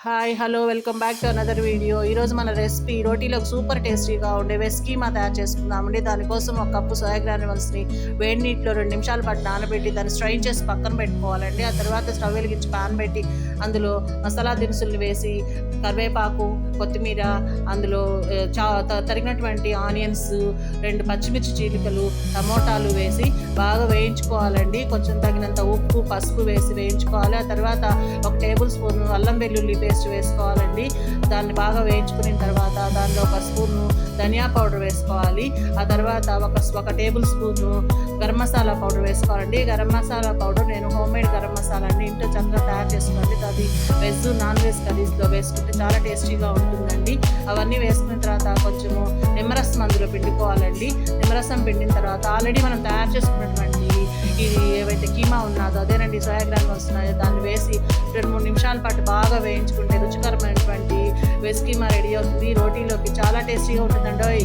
Hi hello welcome back to another video. ఈరోజు మన recipe రోటీలోకి super టేస్టీగా ఉండే వెజ్ కీమా తయారు చేసుకుందామండి. దానికోసం ఒక కప్పు సోయా గ్రాన్యుల్స్ని వేడి నీటిలో 2 నిమిషాల పాటు నానబెట్టి దాన్ని స్ట్రైన్ చేసి పక్కన పెట్టుకోవాలండి. ఆ తర్వాత స్టవ్ వెలిగించి పాన్ పెట్టి అందులో మసాలా దినుసులు వేసి కరివేపాకు, కొత్తిమీర, అందులో తరిగినటువంటి ఆనియన్స్, 2 పచ్చిమిర్చి చీలికలు, టమోటాలు వేసి బాగా వేయించుకోవాలండి. కొంచెం తగినంత ఉప్పు, పసుపు వేసి వేయించుకోవాలి. ఆ తర్వాత 1 టేబుల్ స్పూన్ అల్లం వెల్లుల్లి పేస్ట్ వేసుకోవాలండి. దాన్ని బాగా వేయించుకున్న తర్వాత దానిలో 1 స్పూను ధనియా పౌడర్ వేసుకోవాలి. ఆ తర్వాత ఒక table spoon garam masala powder వేసుకోవాలండి. గరం మసాలా పౌడర్ నేను హోమ్మేడ్ గరం మసాలా అండి, ఇంట్లో చక్కగా తయారు చేసుకోండి. అది వెజ్ నాన్ వెజ్ కర్రీస్లో వేసుకుంటే చాలా టేస్టీగా ఉంటుందండి. అవన్నీ వేసుకున్న తర్వాత కొంచెము నిమ్మరసం అందులో పిండుకోవాలండి. నిమ్మరసం పిండిన తర్వాత ఆల్రెడీ మనం తయారు చేసుకున్నటువంటి ఇది ఏవైతే కీమా ఉన్నదో అదేనండి సోయా గ్రాన్యూల్స్ ఉన్నాయో దాన్ని వేసి 2-3 నిమిషాల పాటు బాగా వేయించుకుంటే రుచికరమైనటువంటి వెజ్ కీమా రెడీ అవుతుంది. రోటీలోకి చాలా టేస్టీగా ఉంటుందండి.